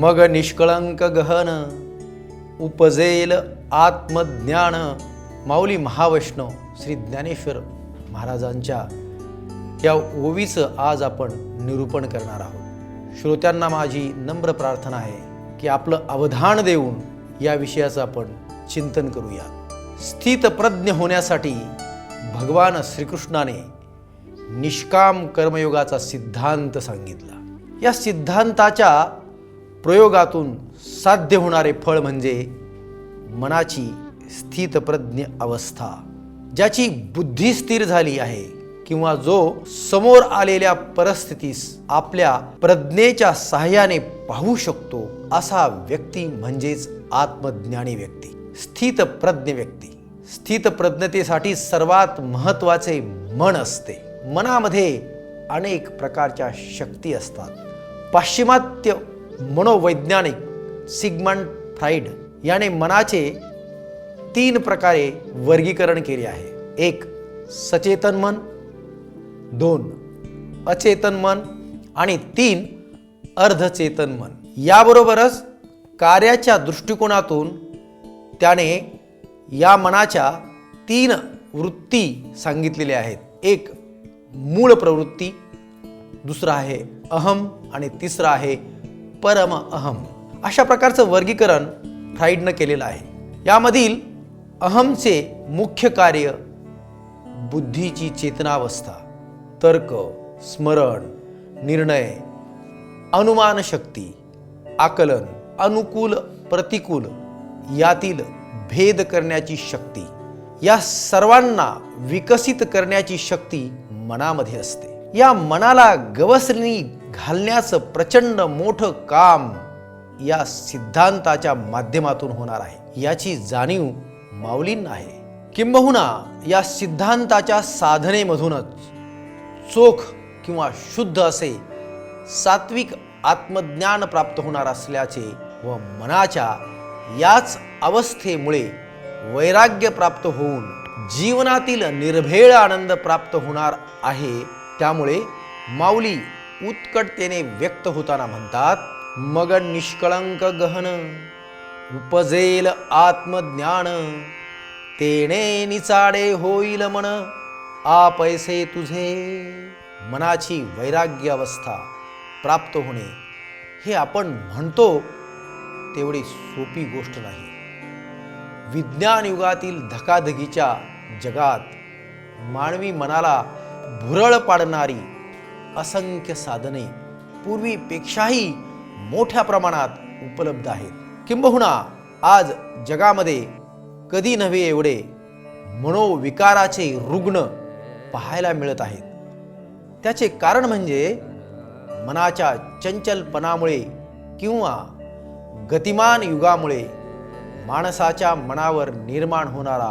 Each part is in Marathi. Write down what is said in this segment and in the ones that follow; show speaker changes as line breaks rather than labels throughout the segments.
मग निष्कळंक गहन उपजेल आत्मज्ञान. माऊली महावैष्णव श्री ज्ञानेश्वर महाराजांच्या या ओवीचं आज आपण निरूपण करणार आहोत. श्रोत्यांना माझी नम्र प्रार्थना आहे की आपलं अवधान देऊन या विषयाचं आपण चिंतन करूया. स्थितप्रज्ञ होण्यासाठी भगवान श्रीकृष्णाने निष्काम कर्मयोगाचा सिद्धांत सांगितला. या सिद्धांताच्या प्रयोगातून साध्य होणारे फळ म्हणजे मनाची स्थितप्रज्ञ अवस्था. ज्याची बुद्धी स्थिर झाली आहे किंवा जो समोर आलेल्या परिस्थितीस आपल्या प्रज्ञेच्या सहाय्याने पाहू शकतो असा व्यक्ती म्हणजेच आत्मज्ञानी व्यक्ती, स्थितप्रज्ञ व्यक्ती. स्थितप्रज्ञतेसाठी सर्वात महत्त्वाचे मन असते. मनामध्ये अनेक प्रकारच्या शक्ती असतात. पाश्चिमात्य मनोवैज्ञानिक सिग्मंड फ्राइड याने मनाचे 3 प्रकारे वर्गीकरण केले आहे. 1 सचेतन मन, 2 अचेतन मन आणि 3 अर्धचेतन मन. याबरोबरच कार्याच्या दृष्टिकोनातून त्याने या मनाच्या 3 वृत्ती सांगितलेल्या आहेत. 1 मूळ प्रवृत्ती, दुसरा आहे अहम आणि तिसरा आहे परम अहम. अशा प्रकारचं वर्गीकरण फ्राइडनं केलेलं आहे. यामधील अहमचे मुख्य कार्य बुद्धीची चेतनावस्था, तर्क, स्मरण, निर्णय, अनुमान शक्ती, आकलन, अनुकूल प्रतिकूल यातील भेद करण्याची शक्ती, या सर्वांना विकसित करण्याची शक्ती मनामध्ये असते. या मनाला गवसणी घालण्याचं प्रचंड मोठं काम या सिद्धांताच्या माध्यमातून होणार आहे. याची जाणीव माऊलींना आहे. किंबहुना या सिद्धांताच्या साधनेमधूनच चोख किंवा शुद्ध असे सात्विक आत्मज्ञान प्राप्त होणार असल्याचे व मनाच्या याच अवस्थेमुळे वैराग्य प्राप्त होऊन जीवनातील निर्भेळ आनंद प्राप्त होणार आहे. त्यामुळे माऊली उत्कटतेने व्यक्त होताना म्हणतात, मग निष्कळंक गहन उपजेल आत्मज्ञान. तेणे निचाडे होईल मन आपैसे तुझे. मनाची वैराग्य अवस्था प्राप्त होणे हे आपण म्हणतो तेवढी सोपी गोष्ट नाही. विज्ञान युगातील धकाधकीच्या जगात मानवी मनाला भुरळ पाडणारी असंख्य साधने पूर्वीपेक्षाही मोठ्या प्रमाणात उपलब्ध आहेत. किंबहुना आज जगामध्ये कधी नव्हे एवढे मनोविकाराचे रुग्ण पाहायला मिळत आहेत. त्याचे कारण म्हणजे मनाच्या चंचलपणामुळे किंवा गतिमान युगामुळे माणसाच्या मनावर निर्माण होणारा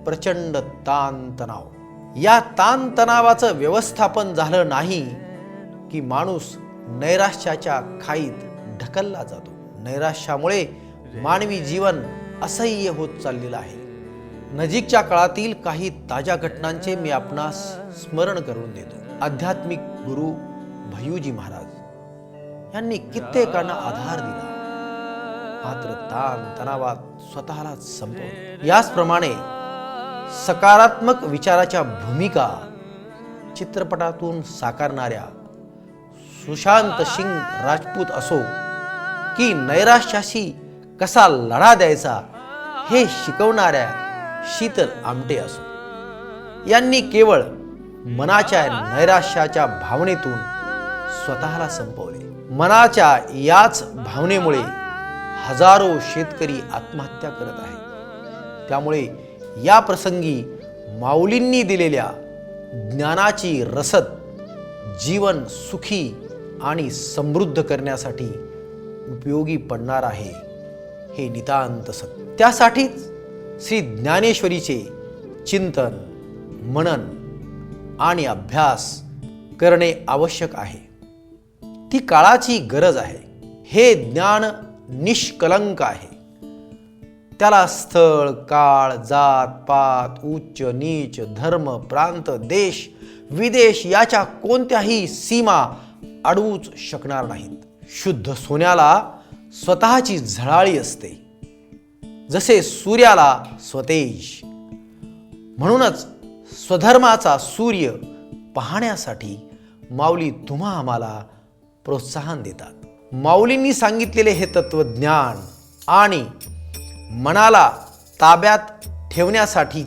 प्रचंड ताणतणाव. या ताणतणावाचं व्यवस्थापन झालं नाही की माणूस नैराश्याच्या खाईत ढकलला जातो. नैराश्यामुळे मानवी जीवन असह्य होत चाललेलं आहे. नजीकच्या काळातील काही ताज्या घटनांचे मी आपणास स्मरण करून देतो. आध्यात्मिक गुरु भय्यूजी महाराज यांनी कित्येकांना आधार दिला, मात्र ताण तणावात स्वतःला संपवले. याचप्रमाणे सकारात्मक विचाराच्या भूमिका चित्रपटातून साकारणाऱ्या सुशांत सिंग राजपूत असो की नैराश्याशी कसा लढा द्यायचा हे शिकवणाऱ्या शीतल आमटे असो, यांनी केवळ मनाच्या नैराश्याच्या भावनेतून स्वतःला संपवले. मनाच्या याच भावनेमुळे हजारो शेतकरी आत्महत्या करत आहेत. त्यामुळे या प्रसंगी माऊलींनी दिलेल्या ज्ञानाची रसद जीवन सुखी आणि समृद्ध करण्यासाठी उपयोगी पडणार आहे हे नितांत सत्य. त्यासाठीच श्री ज्ञानेश्वरीचे चिंतन, मनन आणि अभ्यास करणे आवश्यक आहे. ती काळाची गरज आहे. हे ज्ञान निष्कलंक आहे. त्याला स्थळ, काळ, जात, पात, उच्च नीच, धर्म, प्रांत, देश, विदेश याच्या कोणत्याही सीमा अडवूच शकणार नाहीत. शुद्ध सोन्याला स्वतःची झळाळी असते, जसे सूर्याला स्वतेज. म्हणूनच स्वधर्माचा सूर्य पाहण्यासाठी माऊली तुम्हा आम्हाला प्रोत्साहन देतात. माऊलींनी सांगितलेले हे तत्वज्ञान आणि मनाला ताब्यात ठेवण्यासाठी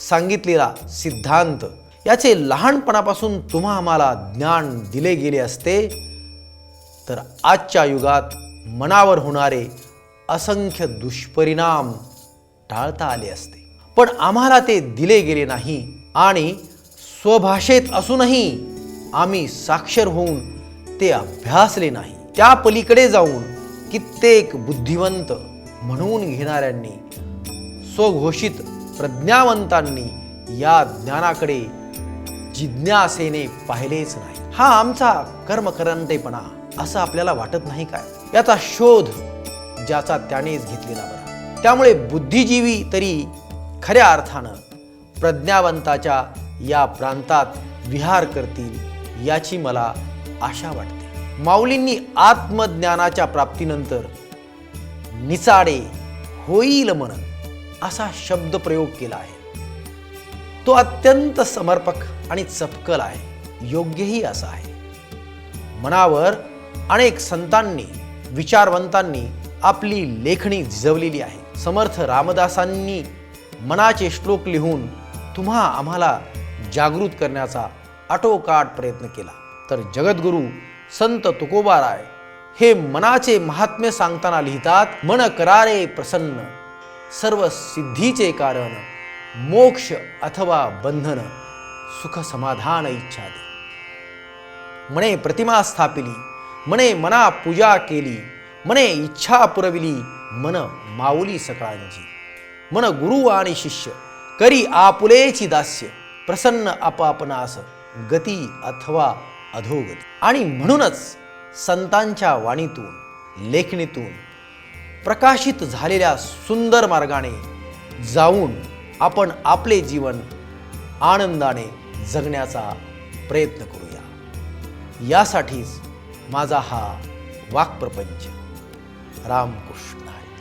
सांगितलेला सिद्धांत याचे लहानपणापासून तुम्हा आम्हाला ज्ञान दिले गेले असते तर आजच्या युगात मनावर होणारे असंख्य दुष्परिणाम टाळता आले असते. पण आम्हाला ते दिले गेले नाही आणि स्वभाषेत असूनही आम्ही साक्षर होऊन ते अभ्यासले नाही. त्या पलीकडे जाऊन कित्येक बुद्धिवंत म्हणून घेणाऱ्यांनी, स्वघोषित प्रज्ञावंतांनी या ज्ञानाकडे जिज्ञासेने पाहिलेच नाही. हा आमचा कर्मकरंतेपणा असं आपल्याला वाटत नाही काय? याचा शोध ज्याचा त्यानेच घेतलेला बरा. त्यामुळे बुद्धिजीवी तरी खऱ्या अर्थानं प्रज्ञावंताच्या या प्रांतात विहार करतील याची मला आशा वाटते. माऊलींनी आत्मज्ञानाच्या प्राप्तीनंतर निचाडे होईल मन असा शब्द प्रयोग केला आहे. तो अत्यंत समर्पक आणि चपकल आहे, योग्यही असा आहे. मनावर अनेक संतांनी, विचारवंतांनी आपली लेखणी झिजवलेली आहे. समर्थ रामदासांनी मनाचे श्लोक लिहून तुम्हा आम्हाला जागृत करण्याचा आटोकाट प्रयत्न केला. तर जगद्गुरु संत तुकोबाराय हे मनाचे महात्म्य सांगताना लिहितात, मन करारे प्रसन्न, सर्व सिद्धीचे कारण, मोक्ष अथवा बंधन, सुख समाधान इच्छा दे. मने प्रतिमा स्थापिली, मने मना पूजा केली, मने इच्छा पुरविली, मन माऊली सकळांची. मन गुरु आणि शिष्य करी आपुलेची दास्य, प्रसन्न आपापनास गती अथवा अधोगती. आणि म्हणूनच संतांच्या वाणीतून, लेखणीतून प्रकाशित झालेल्या सुंदर मार्गाने जाऊन आपण आपले जीवन आनंदाने जगण्याचा प्रयत्न करूया. यासाठीच माझा हा वाक्प्रपंच. रामकृष्ण हरी.